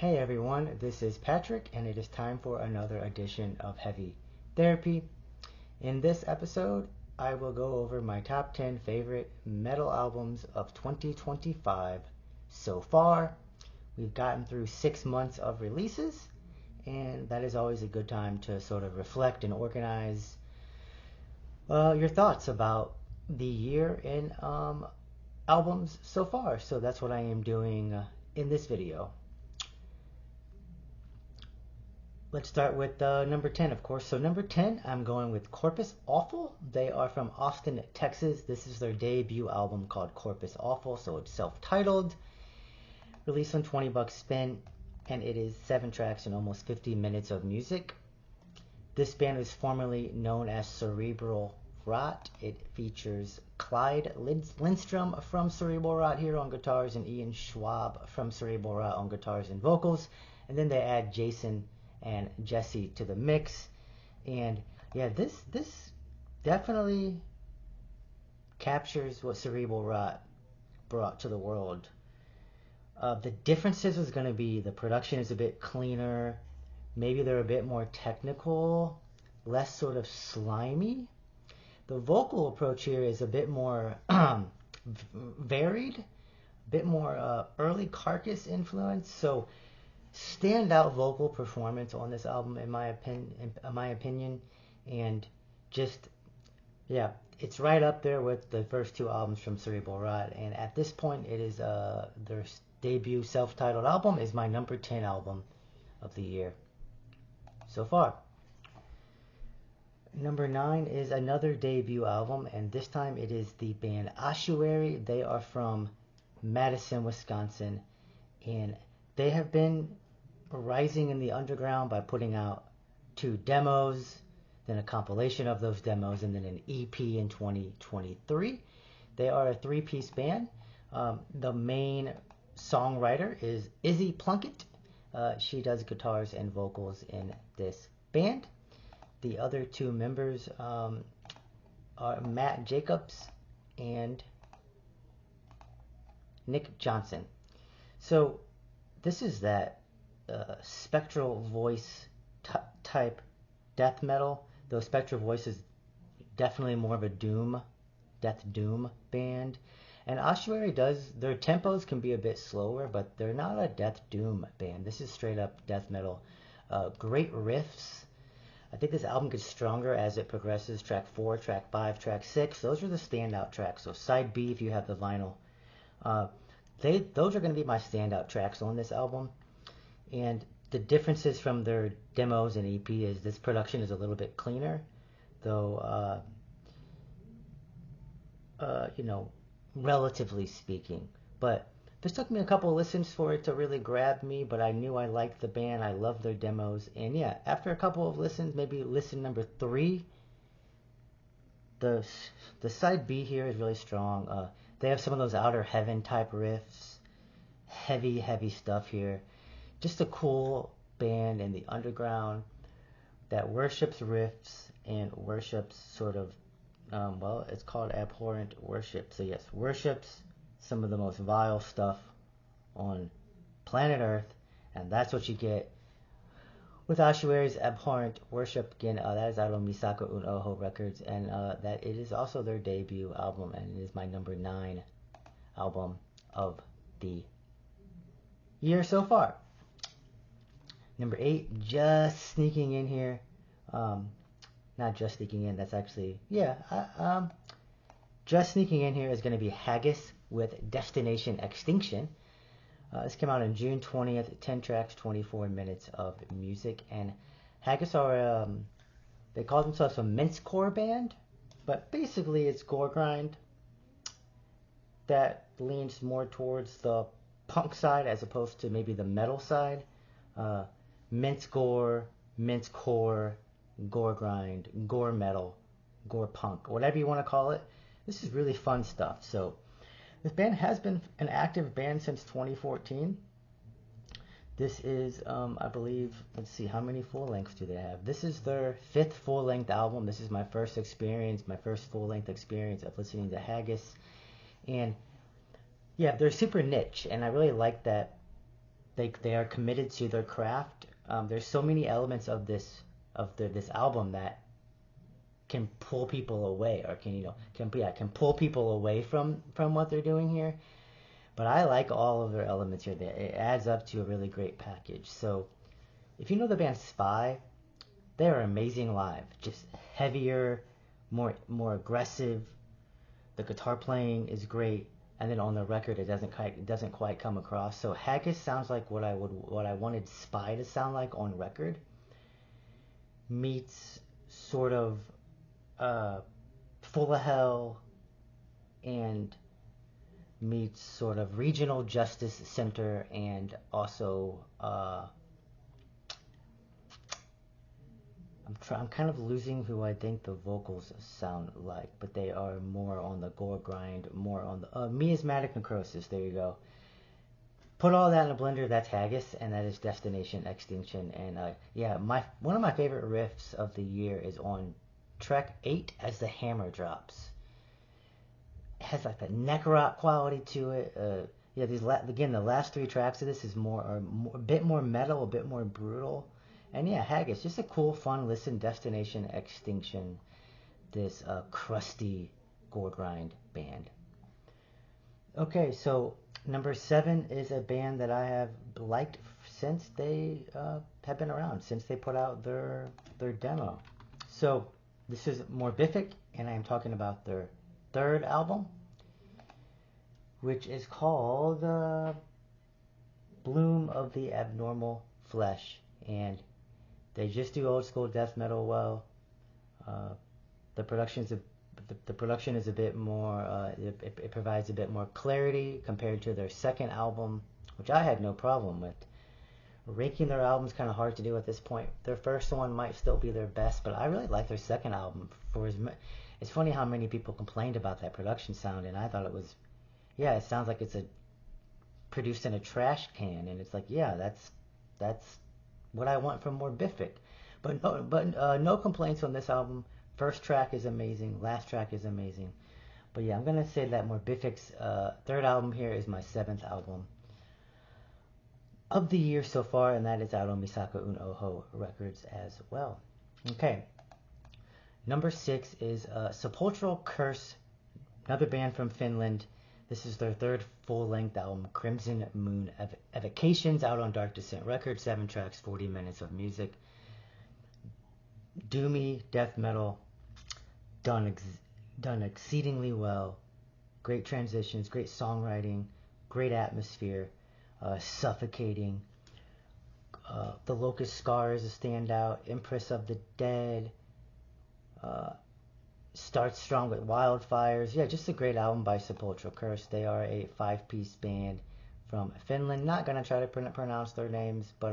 Hey everyone, this is Patrick, and it is time for another edition of Heavy Therapy. In this episode, I will go over my top 10 favorite metal albums of 2025 so far. We've gotten through 6 months of releases, and that is always a good time to sort of reflect and organize your thoughts about the year in albums so far. So that's what I am doing in this video. Let's start with number 10, of course. So number 10, I'm going with Corpus Awful. They are from Austin, Texas. This is their debut album called Corpus Awful, so it's self-titled. Released on 20 bucks spin, and it is 7 tracks and almost 50 minutes of music. This band was formerly known as Cerebral Rot. It features Clyde Lindstrom from Cerebral Rot here on guitars and Ian Schwab from Cerebral Rot on guitars and vocals. And then they add Jason and Jesse to the mix. And yeah, this definitely captures what Cerebral Rot brought to the world. The differences is going to be the production is a bit cleaner, maybe they're a bit more technical, less sort of slimy. The vocal approach here is a bit more varied, a bit more early Carcass influence. So standout vocal performance on this album in my opinion, and just yeah, it's right up there with the first 2 albums from Cerebral Rot, and at this point it is their debut self-titled album is my number 10 album of the year so far. Number 9 is another debut album, and this time it is the band Ashuary. They are from Madison, Wisconsin, and they have been rising in the underground by putting out 2 demos, then a compilation of those demos, and then an EP in 2023. They are a 3-piece band. The main songwriter is Izzy Plunkett. She does guitars and vocals in this band. The other 2 members are Matt Jacobs and Nick Johnson. So this is that spectral voice type death metal, though Spectral Voice is definitely more of a death doom band. And Ashuary their tempos can be a bit slower, but they're not a death doom band. This is straight up death metal. Great riffs. I think this album gets stronger as it progresses. Track 4, track 5, track 6, those are the standout tracks. So side B, if you have the vinyl, those are going to be my standout tracks on this album. And the differences from their demos and EP is this production is a little bit cleaner, though, relatively speaking. But this took me a couple of listens for it to really grab me, but I knew I liked the band. I loved their demos. And yeah, after a couple of listens, maybe listen number 3, the side B here is really strong. They have some of those Outer Heaven type riffs, heavy stuff here. Just a cool band in the underground that worships riffs and worships sort of, it's called abhorrent worship. So yes, worships some of the most vile stuff on planet Earth, and that's what you get with Ashuary's Abhorrent Worship. Again, that is out on Misako Un Oho Records, and that it is also their debut album, and it is my number 9 album of the year so far. Number 8, just sneaking in here. Not just sneaking in, that's actually, just sneaking in here is going to be Haggis with Destination Extinction. This came out on June 20th, 10 tracks, 24 minutes of music. And Haggis are, they call themselves a mincecore band, but basically it's gore grind that leans more towards the punk side as opposed to maybe the metal side. Mincecore, mincecore, gore grind, gore metal, gore punk, whatever you want to call it. This is really fun stuff. So this band has been an active band since 2014. This is, I believe, let's see, how many full lengths do they have? This is their 5th full length album. This is my first full length experience of listening to Haggis. And yeah, they're super niche, and I really like that they are committed to their craft. There's so many elements of this album that can pull people away, or can pull people away from what they're doing here. But I like all of their elements here. It adds up to a really great package. So if you know the band Spy, they are amazing live. Just heavier, more aggressive. The guitar playing is great, and then on the record it doesn't quite come across. So Haggis sounds like what I wanted Spy to sound like on record. Meets sort of Full of Hell, and meets sort of Regional Justice Center, and also I'm kind of losing who I think the vocals sound like, but they are more on the gore grind, more on the miasmatic necrosis. There you go. Put all that in a blender. That's Haggis, and that is Destination Extinction. And yeah, one of my favorite riffs of the year is on track 8 as the hammer drops. It has like that neck rock quality to it. Yeah, the last 3 tracks of this is a bit more metal, a bit more brutal. And yeah, Haggis, just a cool, fun listen. Destination Extinction, this crusty gore grind band. Okay, so number 7 is a band that I have liked since they have been around, since they put out their demo. So this is Morbific, and I am talking about their 3rd album, which is called Bloom of the Abnormal Flesh. And they just do old school death metal well. The production is a bit more. It provides a bit more clarity compared to their 2nd album, which I had no problem with. Ranking their albums kind of hard to do at this point. Their first one might still be their best, but I really like their 2nd album. It's funny how many people complained about that production sound, and I thought it was, yeah, it sounds like it's produced in a trash can, and it's like, yeah, that's what I want from Morbific. But no complaints on this album. First track is amazing. Last track is amazing. But yeah, I'm gonna say that Morbific's 3rd album here is my 7th album of the year so far, and that is out on Misaka Un Oho Records as well. Okay. Number 6 is Subultural Curse, another band from Finland. This is their 3rd full-length album, Crimson Moon Evocations, out on Dark Descent Records. 7 tracks, 40 minutes of music. Doomy death metal, done exceedingly well. Great transitions, great songwriting, great atmosphere, suffocating. The Locust Scar is a standout. Empress of the Dead. Starts strong with Wildfires. Yeah, just a great album by Subultural Curse. They are a 5-piece band from Finland. Not gonna try to pronounce their names, but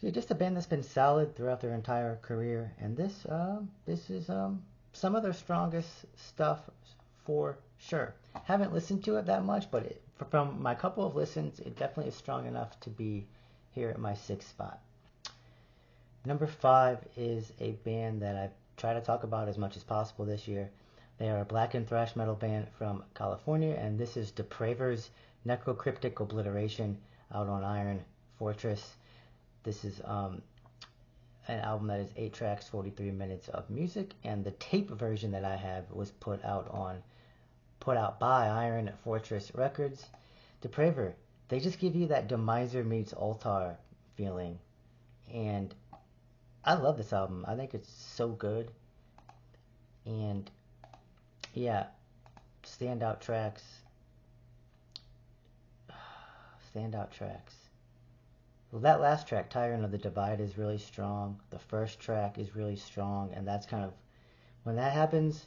yeah, just a band that's been solid throughout their entire career. And this is some of their strongest stuff for sure. Haven't listened to it that much, but from my couple of listens, it definitely is strong enough to be here at my 6th spot. Number 5 is a band that I've tried to talk about as much as possible this year. They are a black and thrash metal band from California, and this is Depraver's Necroptic Obliteration, out on Iron Fortress. This is an album that is 8 tracks, 43 minutes of music, and the tape version that I have was put out by Iron Fortress Records. Depraver, they just give you that Demiser meets Altar feeling, and I love this album. I think it's so good. And yeah, standout tracks. Well, that last track, Tyrant of the Divide, is really strong. The first track is really strong, and that's kind of, when that happens,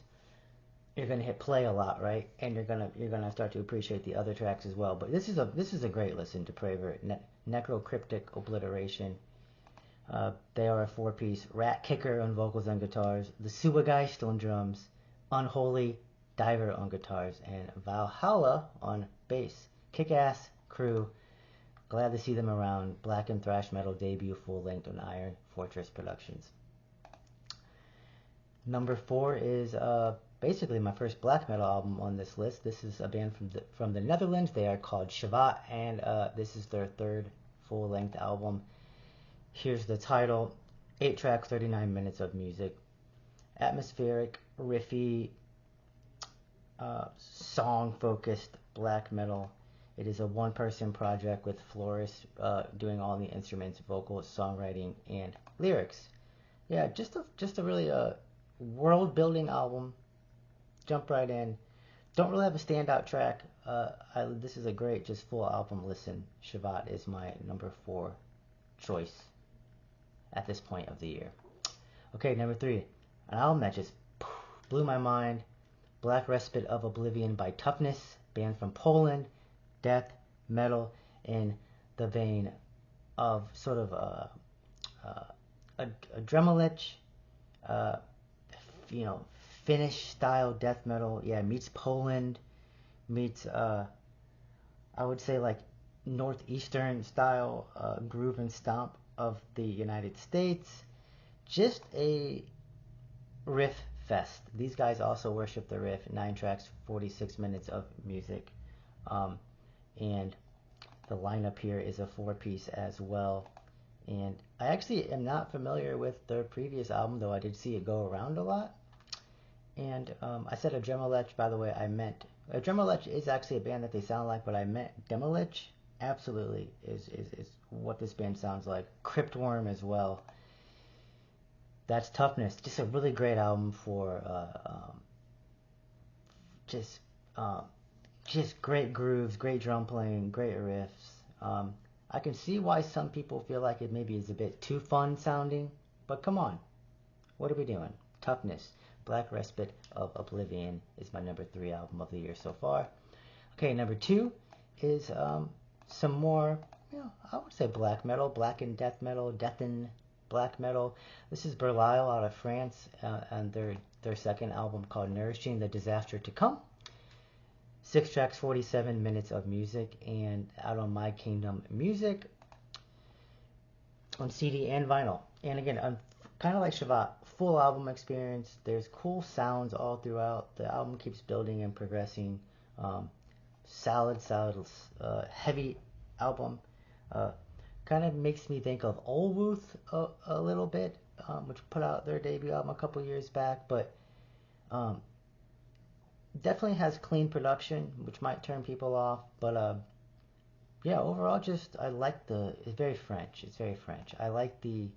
you're gonna hit play a lot, right? And you're gonna start to appreciate the other tracks as well. But this is a great listen to Depraver. Necroptic Obliteration. They are a 4-piece. Rat Kicker on vocals and guitars, the Suageist on drums, Unholy Diver on guitars, and Valhalla on bass. Kick-ass crew. Glad to see them around. Black and thrash metal debut full length on Iron Fortress Productions. Number 4 is basically my first black metal album on this list. This is a band from the Netherlands. They are called Shioat, and this is their third full-length album. Here's the title: 8 tracks, 39 minutes of music. Atmospheric, riffy, song-focused black metal. It is a one-person project with Flores doing all the instruments, vocals, songwriting, and lyrics. Yeah, just a really world-building album. Jump right in. Don't really have a standout track. This is a great just full album listen. Shioat is my number 4 choice at this point of the year. Okay, number 3, an album that just blew my mind. Black Respite of Oblivion by Toughness, band from Poland. Death metal in the vein of sort of a Dremelich, Finnish style death metal. Yeah, meets Poland, meets I would say like northeastern style groove and stomp of the United States. Just a riff fest. These guys also worship the riff. 9 tracks, 46 minutes of music. And the lineup here is a 4-piece as well. And I actually am not familiar with their previous album, though I did see it go around a lot. And I said a Dremelich, by the way, I meant... A Dremelich is actually a band that they sound like, but I meant Demolich. Absolutely is what this band sounds like. Cryptworm as well. That's Toughness. Just a really great album for just great grooves, great drum playing, great riffs. I can see why some people feel like it maybe is a bit too fun sounding, but come on. What are we doing? Toughness. Black Respite of Oblivion is my number 3 album of the year so far. Okay, number 2 is some more, I would say black metal, black and death metal, death and black metal. This is Berlyle out of France, and their second album called Nourishing the Disaster to Come. 6 tracks, 47 minutes of music, and out on My Kingdom Music on CD and vinyl. And again, I'm kind of like Shioat, full album experience. There's cool sounds all throughout. The album keeps building and progressing. Solid, heavy album. Kind of makes me think of Olwuth a little bit, which put out their debut album a couple years back, but definitely has clean production, which might turn people off, but yeah, overall, just I like it's very French. I like the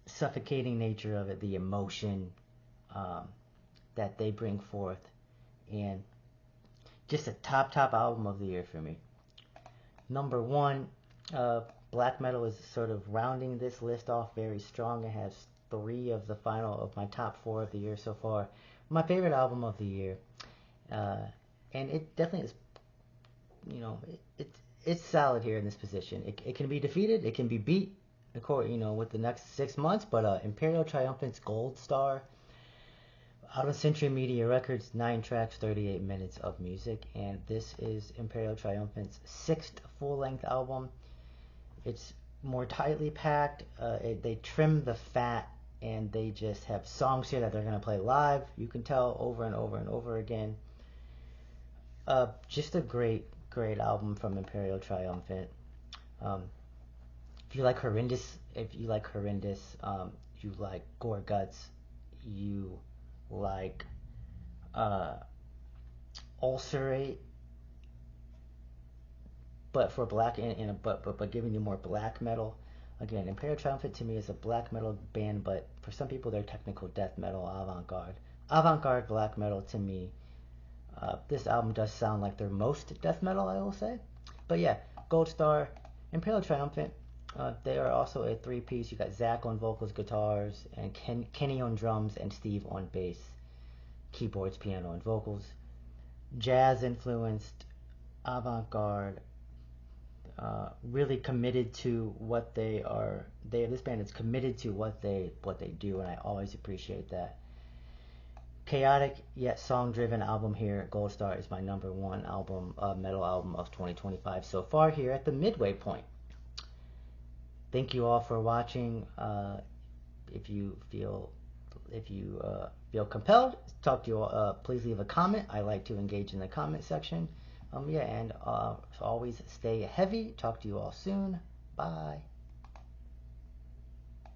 suffocating nature of it, the emotion that they bring forth, and just a top album of the year for me. Number 1, black metal is sort of rounding this list off very strong. It has 3 of the final of my top 4 of the year so far. My favorite album of the year, and it definitely is. It's solid here in this position. It can be defeated, it can be beat, with the next 6 months. But Imperial Triumphant's Gold Star, out of Century Media Records, 9 tracks, 38 minutes of music, and this is Imperial Triumphant's 6th full-length album. It's more tightly packed. They trim the fat, and they just have songs here that they're going to play live. You can tell over and over and over again. Just a great album from Imperial Triumphant. If you like horrendous, you like gore guts, you like ulcerate, but for black but giving you more black metal. Again, Imperial Triumphant to me is a black metal band, but for some people they're technical death metal, avant-garde black metal to me. This album does sound like their most death metal, I will say. But yeah, Gold Star, Imperial Triumphant. They are also a 3-piece. You got Zach on vocals, guitars, and Kenny on drums, and Steve on bass, keyboards, piano, and vocals. Jazz influenced, avant-garde, really committed to what they are. This band is committed to what they do, and I always appreciate that. Chaotic yet song-driven album here. Gold Star is my number 1 album, metal album of 2025 so far here at the midway point. Thank you all for watching. If you feel if you feel compelled, talk to you all, please leave a comment. I like to engage in the comment section. Yeah, and always stay heavy. Talk to you all soon. Bye.